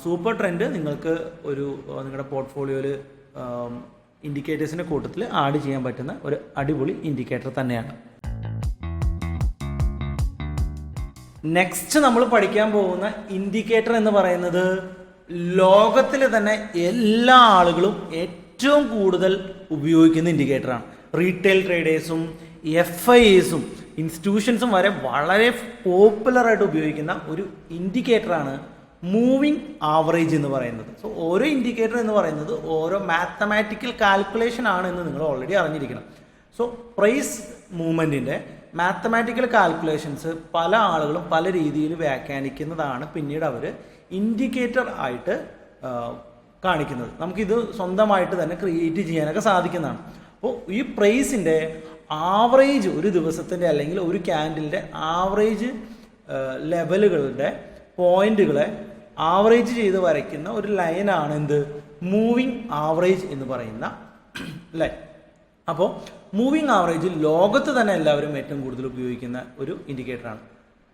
Speaker 1: സൂപ്പർ ട്രെൻഡ് നിങ്ങൾക്ക് ഒരു നിങ്ങളുടെ പോർട്ട്ഫോളിയോയിൽ ഇൻഡിക്കേറ്റേഴ്സിൻ്റെ കൂട്ടത്തിൽ ആഡ് ചെയ്യാൻ പറ്റുന്ന ഒരു അടിപൊളി ഇൻഡിക്കേറ്റർ തന്നെയാണ്. നെക്സ്റ്റ് നമ്മൾ പഠിക്കാൻ പോകുന്ന ഇൻഡിക്കേറ്റർ എന്ന് പറയുന്നത് ലോകത്തിലെ തന്നെ എല്ലാ ആളുകളും ഏറ്റവും കൂടുതൽ ഉപയോഗിക്കുന്ന ഇൻഡിക്കേറ്ററാണ്. റീറ്റെയിൽ ട്രേഡേഴ്സും FIAസും ഇൻസ്റ്റിറ്റ്യൂഷൻസും വരെ വളരെ പോപ്പുലറായിട്ട് ഉപയോഗിക്കുന്ന ഒരു ഇൻഡിക്കേറ്ററാണ് മൂവിങ് ആവറേജ് എന്ന് പറയുന്നത്. സോ ഓരോ ഇൻഡിക്കേറ്റർ എന്ന് പറയുന്നത് ഓരോ മാത്തമാറ്റിക്കൽ കാൽക്കുലേഷൻ ആണ് എന്ന് നിങ്ങൾ ഓൾറെഡി അറിഞ്ഞിരിക്കണം. സോ പ്രൈസ് മൂവ്മെൻറ്റിൻ്റെ മാത്തമാറ്റിക്കൽ കാൽക്കുലേഷൻസ് പല ആളുകളും പല രീതിയിൽ വ്യാഖ്യാനിക്കുന്നതാണ് പിന്നീട് അവർ ഇൻഡിക്കേറ്റർ ആയിട്ട് കാണിക്കുന്നത്. നമുക്കിത് സ്വന്തമായിട്ട് തന്നെ ക്രിയേറ്റ് ചെയ്യാനൊക്കെ സാധിക്കുന്നതാണ്. അപ്പോൾ ഈ പ്രൈസിൻ്റെ ആവറേജ് ഒരു ദിവസത്തിൻ്റെ അല്ലെങ്കിൽ ഒരു ക്യാൻഡിലിൻ്റെ ആവറേജ് ലെവലുകളുടെ പോയിന്റുകളെ ആവറേജ് ചെയ്ത് വരയ്ക്കുന്ന ഒരു ലൈനാണ് എന്ത്, മൂവിങ് ആവറേജ് എന്ന് പറയുന്ന ലൈൻ. അപ്പോൾ മൂവിങ് ആവറേജ് ലോകത്ത് തന്നെ എല്ലാവരും ഏറ്റവും കൂടുതൽ ഉപയോഗിക്കുന്ന ഒരു ഇൻഡിക്കേറ്ററാണ്.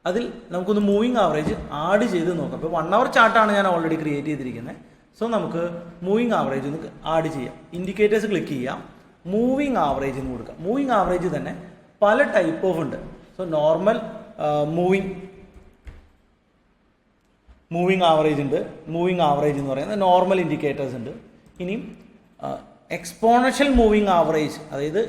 Speaker 1: അതിൽ നമുക്കൊന്ന് മൂവിങ് ആവറേജ് ആഡ് ചെയ്ത് നോക്കാം. ഇപ്പോൾ 1 hour ചാർട്ടാണ് ഞാൻ ഓൾറെഡി ക്രിയേറ്റ് ചെയ്തിരിക്കുന്നത്. സോ നമുക്ക് മൂവിങ് ആവറേജ് ഒന്ന് ആഡ് ചെയ്യാം. ഇൻഡിക്കേറ്റേഴ്സ് ക്ലിക്ക് ചെയ്യാം, മൂവിങ് ആവറേജ് എന്ന് കൊടുക്കാം. മൂവിങ് ആവറേജ് തന്നെ പല ടൈപ്പ് ഓഫ് ഉണ്ട്. സോ നോർമൽ മൂവിങ് ആവറേജ് ഉണ്ട്. മൂവിങ് ആവറേജ് എന്ന് പറയുന്നത് നോർമൽ ഇൻഡിക്കേറ്റേഴ്സ് ഉണ്ട്. ഇനിയും എക്സ്പോണൻഷ്യൽ മൂവിങ് ആവറേജ്, അതായത്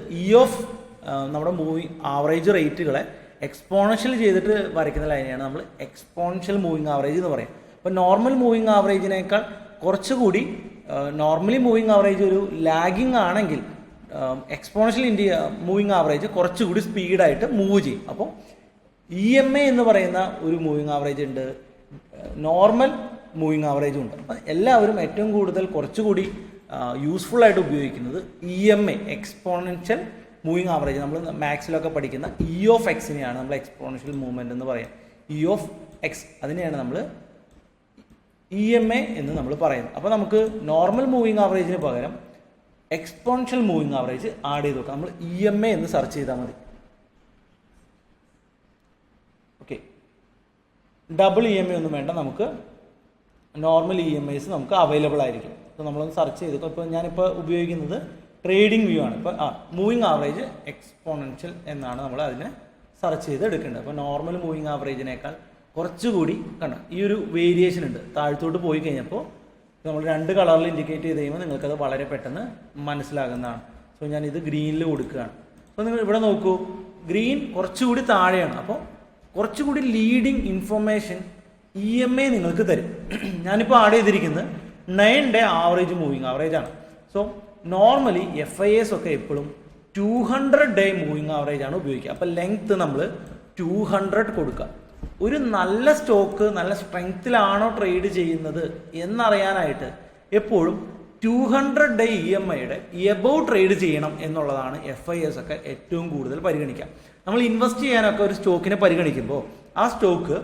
Speaker 1: നമ്മുടെ മൂവിങ് ആവറേജ് റേറ്റുകളെ എക്സ്പോണൻഷ്യൽ ചെയ്തിട്ട് വരയ്ക്കുന്ന ലൈനെയാണ് നമ്മൾ എക്സ്പോണൻഷ്യൽ മൂവിങ് ആവറേജ് എന്ന് പറയും. അപ്പോൾ നോർമൽ മൂവിങ് ആവറേജിനേക്കാൾ കുറച്ചുകൂടി നോർമലി മൂവിങ് ആവറേജ് ഒരു ലാഗിങ് ആണെങ്കിൽ എക്സ്പോണൻഷ്യൽ മൂവിങ് ആവറേജ് കുറച്ചുകൂടി സ്പീഡായിട്ട് മൂവ് ചെയ്യും. അപ്പോൾ EMA എന്ന് പറയുന്ന ഒരു മൂവിങ് ആവറേജ് ഉണ്ട്, നോർമൽ മൂവിങ് ആവറേജും ഉണ്ട്. അപ്പം എല്ലാവരും ഏറ്റവും കൂടുതൽ കുറച്ചുകൂടി യൂസ്ഫുൾ ആയിട്ട് ഉപയോഗിക്കുന്നത് EMA എക്സ്പോണൻഷ്യൽ മൂവിങ് ആവറേജ്. നമ്മൾ മാത്സിലൊക്കെ പഠിക്കുന്ന E(x)നെയാണ് നമ്മൾ എക്സ്പോണൻഷ്യൽ മൂവ്മെൻറ്റ് എന്ന് പറയാം. E(x) അതിനെയാണ് നമ്മൾ EMA എന്ന് നമ്മൾ പറയുന്നത്. അപ്പോൾ നമുക്ക് നോർമൽ മൂവിങ് ആവറേജിന് പകരം എക്സ്പോണൻഷ്യൽ മൂവിങ് ആവറേജ് ആഡ് ചെയ്ത് നോക്കാം. നമ്മൾ EMA എന്ന് സെർച്ച് ചെയ്താൽ മതി. ഓക്കെ, ഡബിൾ EMA ഒന്നും വേണ്ട, നമുക്ക് നോർമൽ EMAs നമുക്ക് അവൈലബിൾ ആയിരിക്കും. അപ്പോൾ നമ്മളൊന്ന് സെർച്ച് ചെയ്തു. ഇപ്പോൾ ഞാനിപ്പോൾ ഉപയോഗിക്കുന്നത് ട്രേഡിംഗ് വ്യൂ ആണ്. ഇപ്പോൾ മൂവിങ് ആവറേജ് എക്സ്പോണൻഷ്യൽ എന്നാണ് നമ്മൾ അതിനെ സെർച്ച് ചെയ്ത് എടുക്കേണ്ടത്. അപ്പോൾ നോർമൽ മൂവിങ് ആവറേജിനേക്കാൾ കുറച്ചുകൂടി കണ്ടോ ഈ ഒരു വേരിയേഷൻ ഉണ്ട്. താഴത്തോട്ട് പോയി കഴിഞ്ഞപ്പോൾ നമ്മൾ 2 കളറിൽ ഇൻഡിക്കേറ്റ് ചെയ്ത് കഴിയുമ്പോൾ നിങ്ങൾക്കത് വളരെ പെട്ടെന്ന് മനസ്സിലാകുന്നതാണ്. സോ ഞാനിത് ഗ്രീനിൽ കൊടുക്കുകയാണ്. അപ്പോൾ നിങ്ങൾ ഇവിടെ നോക്കൂ, ഗ്രീൻ കുറച്ചുകൂടി താഴെയാണ്. അപ്പോൾ കുറച്ചുകൂടി ലീഡിങ് ഇൻഫർമേഷൻ EMA നിങ്ങൾക്ക് തരും. ഞാനിപ്പോൾ ആഡ് ചെയ്തിരിക്കുന്നത് 9 day ആവറേജ് മൂവിങ് ആവറേജ് ആണ്. സോ നോർമലി FIAs ഒക്കെ എപ്പോഴും 200 day മൂവിങ് ആവറേജ് ആണ് ഉപയോഗിക്കുക. അപ്പോൾ ലെങ്ത് നമ്മൾ 200 കൊടുക്കുക. ഒരു നല്ല സ്റ്റോക്ക് നല്ല സ്ട്രെങ്ത്തിലാണോ ട്രേഡ് ചെയ്യുന്നത് എന്നറിയാനായിട്ട് എപ്പോഴും 200 day EMAയുടെ എബവ് ട്രേഡ് ചെയ്യണം എന്നുള്ളതാണ് FIAs ഒക്കെ ഏറ്റവും കൂടുതൽ പരിഗണിക്കുക. നമ്മൾ ഇൻവെസ്റ്റ് ചെയ്യാനൊക്കെ ഒരു സ്റ്റോക്കിനെ പരിഗണിക്കുമ്പോൾ ആ സ്റ്റോക്ക്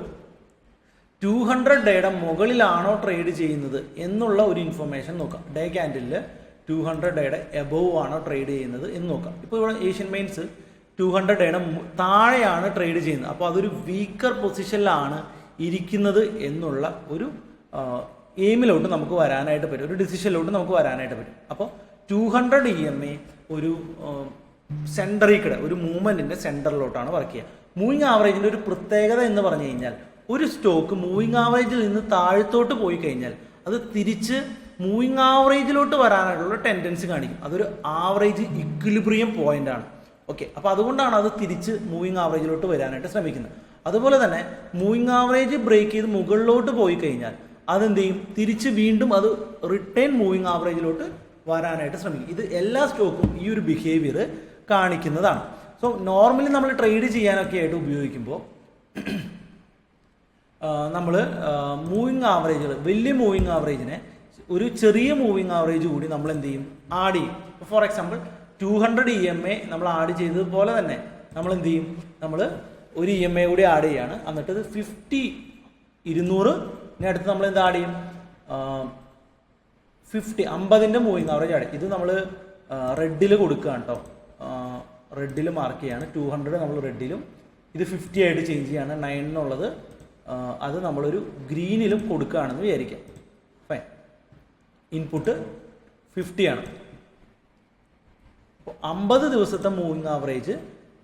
Speaker 1: 200 ഡേയുടെ മുകളിലാണോ ട്രേഡ് ചെയ്യുന്നത് എന്നുള്ള ഒരു ഇൻഫർമേഷൻ നോക്കാം. ഡേ ക്യാൻഡിലിൽ 200 ഡേയുടെ എബവ് ആണോ ട്രേഡ് ചെയ്യുന്നത് എന്ന് നോക്കാം. ഇപ്പോൾ ഇവിടെ ഏഷ്യൻ പെയിൻറ്റ്സ് 200 ഡേയുടെ താഴെയാണ് ട്രേഡ് ചെയ്യുന്നത്. അപ്പോൾ അതൊരു വീക്കർ പൊസിഷനിലാണ് ഇരിക്കുന്നത് എന്നുള്ള ഒരു എയിമിലോട്ട് നമുക്ക് വരാനായിട്ട് പറ്റും, ഒരു ഡിസിഷനിലോട്ട് നമുക്ക് വരാനായിട്ട് പറ്റും. അപ്പോൾ 200 EMA ഒരു സെൻറ്ററിൽ ഒരു മൂവ്മെൻറ്റിൻ്റെ സെൻറ്ററിലോട്ടാണ് വർക്ക് ചെയ്യുക. മൂവിങ് ആവറേജിൻ്റെ ഒരു പ്രത്യേകത എന്ന് പറഞ്ഞു കഴിഞ്ഞാൽ ഒരു സ്റ്റോക്ക് മൂവിങ് ആവറേജിൽ നിന്ന് താഴത്തോട്ട് പോയി കഴിഞ്ഞാൽ അത് തിരിച്ച് മൂവിങ് ആവറേജിലോട്ട് വരാനായിട്ടുള്ള ടെൻഡൻസി കാണിക്കും. അതൊരു ആവറേജ് ഇക്വിലിബ്രിയം പോയിന്റ് ആണ്. ഓക്കെ, അപ്പോൾ അതുകൊണ്ടാണ് അത് തിരിച്ച് മൂവിങ് ആവറേജിലോട്ട് വരാനായിട്ട് ശ്രമിക്കുന്നത്. അതുപോലെ തന്നെ മൂവിങ് ആവറേജ് ബ്രേക്ക് ചെയ്ത് മുകളിലോട്ട് പോയി കഴിഞ്ഞാൽ അതെന്ത് ചെയ്യും, തിരിച്ച് വീണ്ടും അത് റിട്ടേൺ മൂവിങ് ആവറേജിലോട്ട് വരാനായിട്ട് ശ്രമിക്കും. ഇത് എല്ലാ സ്റ്റോക്കും ഈ ഒരു ബിഹേവിയർ കാണിക്കുന്നതാണ്. സോ നോർമലി നമ്മൾ ട്രേഡ് ചെയ്യാനൊക്കെ ആയിട്ട് ഉപയോഗിക്കുമ്പോൾ നമ്മൾ മൂവിങ് ആവറേജുകൾ, വലിയ മൂവിങ് ആവറേജിനെ ഒരു ചെറിയ മൂവിങ് ആവറേജ് കൂടി നമ്മൾ എന്ത് ചെയ്യും, ആഡ് ചെയ്യും. ഫോർ എക്സാമ്പിൾ 200 EMA നമ്മൾ ആഡ് ചെയ്തതുപോലെ തന്നെ നമ്മൾ എന്ത് ചെയ്യും, നമ്മൾ ഒരു EMA കൂടി ആഡ് ചെയ്യാണ്. എന്നിട്ട് 50 200 അടുത്ത് നമ്മൾ എന്ത് ആഡ് ചെയ്യും, 50 മൂവിങ് ആവറേജ് ആഡ് ചെയ്യും. ഇത് നമ്മൾ റെഡിൽ കൊടുക്കുകയാണ് കേട്ടോ, റെഡിൽ മാർക്ക് ചെയ്യാണ്. 200 നമ്മൾ റെഡിലും ഇത് 50 ആയിട്ട് ചേഞ്ച് ചെയ്യാണ്. 9 എന്നുള്ളത് അത് നമ്മളൊരു ഗ്രീനിലും കൊടുക്കുകയാണെന്ന് വിചാരിക്കാം. ഫൈൻ, ഇൻപുട്ട് 50 ആണ്. അപ്പോൾ 50 ദിവസത്തെ മൂവിങ് ആവറേജ്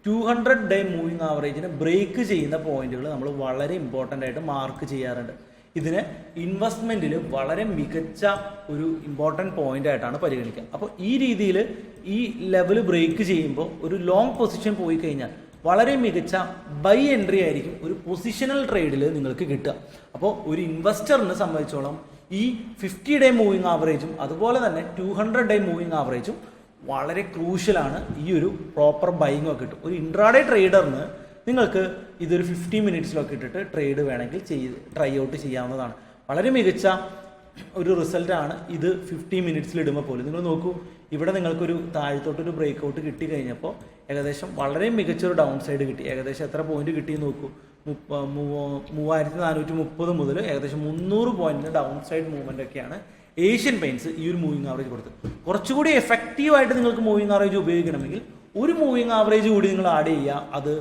Speaker 1: 200 ഡേ മൂവിങ് ആവറേജിനെ ബ്രേക്ക് ചെയ്യുന്ന പോയിന്റുകൾ നമ്മൾ വളരെ ഇമ്പോർട്ടൻ്റ് ആയിട്ട് മാർക്ക് ചെയ്യാറുണ്ട്. ഇതിനെ ഇൻവെസ്റ്റ്മെൻറ്റിൽ വളരെ മികച്ച ഒരു ഇമ്പോർട്ടൻറ്റ് പോയിന്റ് ആയിട്ടാണ് പരിഗണിക്കുക. അപ്പോൾ ഈ രീതിയിൽ ഈ ലെവൽ ബ്രേക്ക് ചെയ്യുമ്പോൾ ഒരു ലോങ് പൊസിഷൻ പോയി കഴിഞ്ഞാൽ വളരെ മികച്ച ബൈ എൻട്രി ആയിരിക്കും ഒരു പൊസിഷണൽ ട്രേഡിൽ നിങ്ങൾക്ക് കിട്ടുക. അപ്പോൾ ഒരു ഇൻവെസ്റ്ററിനെ സംബന്ധിച്ചോളം ഈ 50-ഡേ മൂവിങ് ആവറേജും അതുപോലെ തന്നെ 200-ഡേ മൂവിങ് ആവറേജും വളരെ ക്രൂഷ്യലാണ്. ഈ ഒരു പ്രോപ്പർ ബൈങ് ഒക്കെ കിട്ടും. ഒരു ഇൻട്രാഡേ ട്രേഡറിന് നിങ്ങൾക്ക് ഇതൊരു 50 മിനിറ്റ്സിലൊക്കെ ഇട്ടിട്ട് ട്രേഡ് വേണമെങ്കിൽ ട്രൈ ഔട്ട് ചെയ്യാവുന്നതാണ്. വളരെ മികച്ച ഒരു റിസൾട്ടാണ് ഇത് 50 മിനിറ്റ്സിൽ ഇടുമ്പോൾ പോലും. നിങ്ങൾ നോക്കൂ, ഇവിടെ നിങ്ങൾക്കൊരു താഴത്തോട്ടൊരു ബ്രേക്ക് ഔട്ട് കിട്ടി കഴിഞ്ഞപ്പോൾ ഏകദേശം വളരെ മികച്ചൊരു ഡൗൺ സൈഡ് കിട്ടി. ഏകദേശം എത്ര പോയിന്റ് കിട്ടിയെന്ന് നോക്കൂ, 3430 മുതൽ ഏകദേശം 300 പോയിന്റിന് ഡൗൺ സൈഡ് മൂവ്മെന്റ് ഒക്കെയാണ് ഏഷ്യൻ പെയിൻറ്റ്സ് ഈ ഒരു മൂവിങ് ആവറേജ് കൊടുത്തത്. കുറച്ചുകൂടി എഫക്റ്റീവായിട്ട് നിങ്ങൾക്ക് മൂവിങ് ആവറേജ് ഉപയോഗിക്കണമെങ്കിൽ ഒരു മൂവിങ് ആവറേജ് കൂടി നിങ്ങൾ ആഡ് ചെയ്യുക. അത്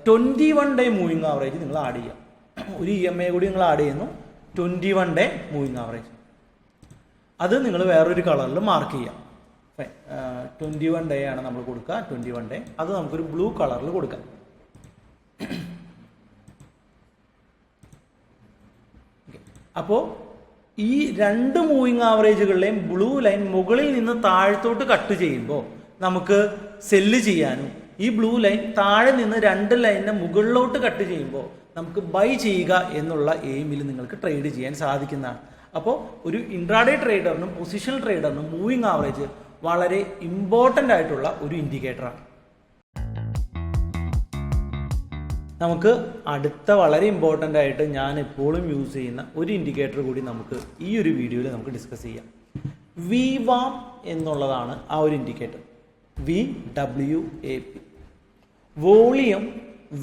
Speaker 1: 21-ഡേ മൂവിങ് ആവറേജ് നിങ്ങൾ ആഡ് ചെയ്യുക. ഒരു EMA കൂടി നിങ്ങൾ ആഡ് ചെയ്യുന്നു, 21-ഡേ മൂവിങ് ആവറേജ്. അത് നിങ്ങൾ വേറൊരു കളറിൽ മാർക്ക് ചെയ്യാം. 21-ഡേ ആണ് നമ്മൾ കൊടുക്കുക, 21-ഡേ. അത് നമുക്കൊരു ബ്ലൂ കളറിൽ കൊടുക്കാം. അപ്പോൾ ഈ രണ്ട് മൂവിങ് ആവറേജുകളിലെയും ബ്ലൂ ലൈൻ മുകളിൽ നിന്ന് താഴത്തോട്ട് കട്ട് ചെയ്യുമ്പോൾ നമുക്ക് സെല്ല് ചെയ്യാനും, ഈ ബ്ലൂ ലൈൻ താഴെ നിന്ന് രണ്ട് ലൈനിനെ മുകളിലോട്ട് കട്ട് ചെയ്യുമ്പോൾ നമുക്ക് ബൈ ചെയ്യുക എന്നുള്ള എയിമിൽ നിങ്ങൾക്ക് ട്രേഡ് ചെയ്യാൻ സാധിക്കുന്നതാണ്. അപ്പോൾ ഒരു ഇൻട്രാഡേ ട്രേഡറിനും പൊസിഷണൽ ട്രേഡറിനും മൂവിങ് ആവറേജ് വളരെ ഇമ്പോർട്ടൻ്റ് ആയിട്ടുള്ള ഒരു ഇൻഡിക്കേറ്ററാണ്. നമുക്ക് അടുത്ത വളരെ ഇമ്പോർട്ടൻ്റ് ആയിട്ട് ഞാൻ എപ്പോഴും യൂസ് ചെയ്യുന്ന ഒരു ഇൻഡിക്കേറ്റർ കൂടി നമുക്ക് ഈ ഒരു വീഡിയോയിൽ നമുക്ക് ഡിസ്കസ് ചെയ്യാം. VWAP എന്നുള്ളതാണ് ആ ഒരു indicator. VWAP, volume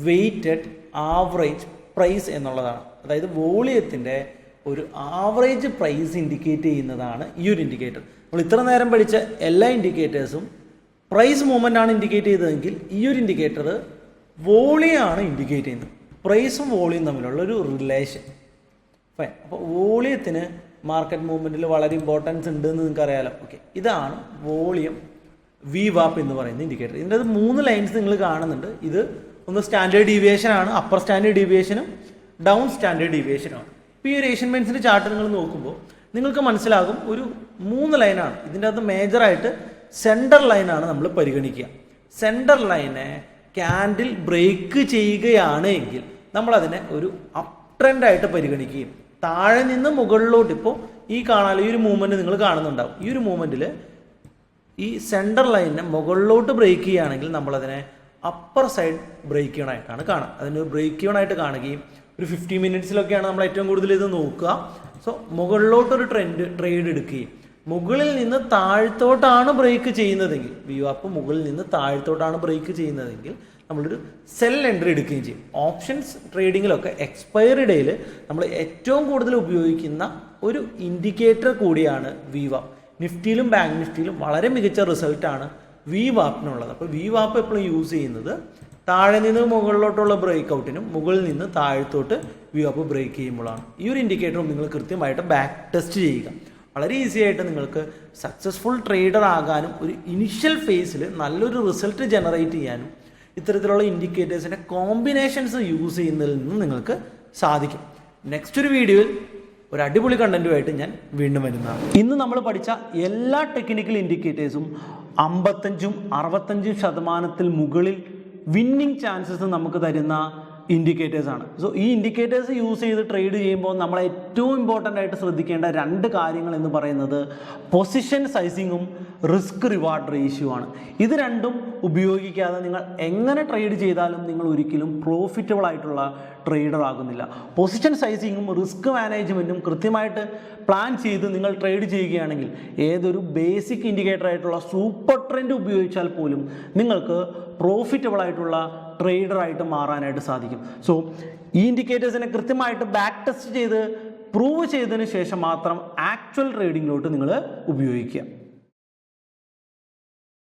Speaker 1: weighted average price എന്നുള്ളതാണ്. അതായത് വോളിയത്തിൻ്റെ ഒരു ആവറേജ് പ്രൈസ് ഇൻഡിക്കേറ്റ് ചെയ്യുന്നതാണ് ഈ ഒരു ഇൻഡിക്കേറ്റർ. നമ്മൾ ഇത്ര നേരം പഠിച്ച എല്ലാ ഇൻഡിക്കേറ്റേഴ്സും പ്രൈസ് മൂവ്മെൻ്റ് ആണ് ഇൻഡിക്കേറ്റ് ചെയ്തതെങ്കിൽ ഈ ഒരു ഇൻഡിക്കേറ്റർ വോളിയമാണ് ഇൻഡിക്കേറ്റ് ചെയ്യുന്നത്. പ്രൈസും വോളിയം തമ്മിലുള്ള ഒരു റിലേഷൻ. ഫൈൻ. അപ്പോൾ വോളിയത്തിന് മാർക്കറ്റ് മൂവ്മെൻറ്റിൽ വളരെ ഇമ്പോർട്ടൻസ് ഉണ്ട് എന്ന് നിങ്ങൾക്ക് അറിയാലോ. ഓക്കെ, ഇതാണ് വോളിയം VWAP എന്ന് പറയുന്ന ഇൻഡിക്കേറ്റർ. ഇതിൻ്റെ 3 ലൈൻസ് നിങ്ങൾ കാണുന്നുണ്ട്. ഇത് ഒന്ന് സ്റ്റാൻഡേർഡ് ഡീവിയേഷൻ ആണ്, അപ്പർ സ്റ്റാൻഡേർഡ് ഡീവിയേഷനും ഡൗൺ സ്റ്റാൻഡേർഡ് ഡീവിയേഷനുമാണ്. ഇപ്പോൾ ഈ ഒരു ഏഷ്യൻ പെയിൻറ്റ്സിൻ്റെ ചാർട്ട് നിങ്ങൾ നോക്കുമ്പോൾ നിങ്ങൾക്ക് മനസ്സിലാകും ഒരു 3 ലൈനാണ്. ഇതിൻ്റെ അകത്ത് മേജറായിട്ട് സെൻറ്റർ ലൈനാണ് നമ്മൾ പരിഗണിക്കുക. സെൻറ്റർ ലൈനെ ക്യാൻഡിൽ ബ്രേക്ക് ചെയ്യുകയാണ് എങ്കിൽ നമ്മളതിനെ ഒരു അപ് ട്രെൻഡായിട്ട് പരിഗണിക്കുകയും താഴെ നിന്ന് മുകളിലോട്ട്, ഇപ്പോൾ ഈ കാണാൻ ഈ ഒരു മൂവ്മെൻറ്റ് നിങ്ങൾ കാണുന്നുണ്ടാവും. ഈ ഒരു മൂവ്മെൻറ്റിൽ ഈ സെൻറ്റർ ലൈനിനെ മുകളിലോട്ട് ബ്രേക്ക് ചെയ്യുകയാണെങ്കിൽ നമ്മളതിനെ അപ്പർ സൈഡ് ബ്രേക്ക് ചെയ്യണമായിട്ടാണ് കാണുക. അതിന് ബ്രേക്ക് ചെയ്യണമായിട്ട് കാണുകയും ഒരു 50 മിനിറ്റ്സിലൊക്കെയാണ് നമ്മൾ ഏറ്റവും കൂടുതൽ ഇത് നോക്കുക. സോ മുകളിലോട്ടൊരു ട്രേഡ് എടുക്കുകയും മുകളിൽ നിന്ന് താഴത്തോട്ടാണ് ബ്രേക്ക് ചെയ്യുന്നതെങ്കിൽ, VWAP മുകളിൽ നിന്ന് താഴത്തോട്ടാണ് ബ്രേക്ക് ചെയ്യുന്നതെങ്കിൽ നമ്മളൊരു സെൽ എൻട്രി എടുക്കുകയും ചെയ്യും. ഓപ്ഷൻസ് ട്രേഡിങ്ങിലൊക്കെ എക്സ്പയറി ഡേയിൽ നമ്മൾ ഏറ്റവും കൂടുതൽ ഉപയോഗിക്കുന്ന ഒരു ഇൻഡിക്കേറ്റർ കൂടിയാണ് VWAP. നിഫ്റ്റിയിലും ബാങ്ക് നിഫ്റ്റിയിലും വളരെ മികച്ച റിസൾട്ടാണ് VWAPനുള്ളത്. അപ്പോൾ VWAP എപ്പോഴും യൂസ് ചെയ്യുന്നത് താഴെ നിന്ന് മുകളിലോട്ടുള്ള ബ്രേക്ക് ഔട്ടിനും മുകളിൽ നിന്ന് താഴത്തോട്ട് VWAP ബ്രേക്ക് ചെയ്യുമ്പോഴാണ്. ഈ ഒരു ഇൻഡിക്കേറ്ററും നിങ്ങൾ കൃത്യമായിട്ട് ബാക്ക് ടെസ്റ്റ് ചെയ്യുക. വളരെ ഈസി ആയിട്ട് നിങ്ങൾക്ക് സക്സസ്ഫുൾ ട്രേഡർ ആകാനും ഒരു ഇനിഷ്യൽ ഫേസിൽ നല്ലൊരു റിസൾട്ട് ജനറേറ്റ് ചെയ്യാനും ഇത്തരത്തിലുള്ള ഇൻഡിക്കേറ്റേഴ്സിൻ്റെ കോമ്പിനേഷൻസ് യൂസ് ചെയ്യുന്നതിൽ നിന്ന് നിങ്ങൾക്ക് സാധിക്കും. നെക്സ്റ്റ് ഒരു വീഡിയോയിൽ ഒരു അടിപൊളി കണ്ടന്റുമായിട്ട് ഞാൻ വീണ്ടും വരുന്നതാണ്. ഇന്ന് നമ്മൾ പഠിച്ച എല്ലാ ടെക്നിക്കൽ ഇൻഡിക്കേറ്റേഴ്സും 55-65% മുകളിൽ വിന്നിങ് ചാൻസസ് നമുക്ക് തരുന്ന ഇൻഡിക്കേറ്റേഴ്സാണ്. സോ ഈ ഇൻഡിക്കേറ്റേഴ്സ് യൂസ് ചെയ്ത് ട്രേഡ് ചെയ്യുമ്പോൾ നമ്മൾ ഏറ്റവും ഇമ്പോർട്ടൻ്റ് ആയിട്ട് ശ്രദ്ധിക്കേണ്ട 2 കാര്യങ്ങൾ എന്ന് പറയുന്നത് പൊസിഷൻ സൈസിങ്ങും റിസ്ക് റിവാർഡ് റേഷ്യോ ആണ്. ഇത് രണ്ടും ഉപയോഗിക്കാതെ നിങ്ങൾ എങ്ങനെ ട്രേഡ് ചെയ്താലും നിങ്ങൾ ഒരിക്കലും പ്രോഫിറ്റബിൾ ആയിട്ടുള്ള ട്രേഡർ ആകുന്നില്ല. പൊസിഷൻ സൈസിങ്ങും റിസ്ക് മാനേജ്മെൻറ്റും കൃത്യമായിട്ട് പ്ലാൻ ചെയ്ത് നിങ്ങൾ ട്രേഡ് ചെയ്യുകയാണെങ്കിൽ ഏതൊരു ബേസിക് ഇൻഡിക്കേറ്റർ ആയിട്ടുള്ള സൂപ്പർ ട്രെൻഡ് ഉപയോഗിച്ചാൽ പോലും നിങ്ങൾക്ക് പ്രോഫിറ്റബിൾ ആയിട്ടുള്ള ട്രേഡറായിട്ട് മാറാനായിട്ട് സാധിക്കും. സോ ഈ ഇൻഡിക്കേറ്റേഴ്സിനെ കൃത്യമായിട്ട് ബാക്ക് ടെസ്റ്റ് ചെയ്ത് പ്രൂവ് ചെയ്തതിന് ശേഷം മാത്രം ആക്ച്വൽ ട്രേഡിങ്ങിലോട്ട് നിങ്ങൾ ഉപയോഗിക്കുക.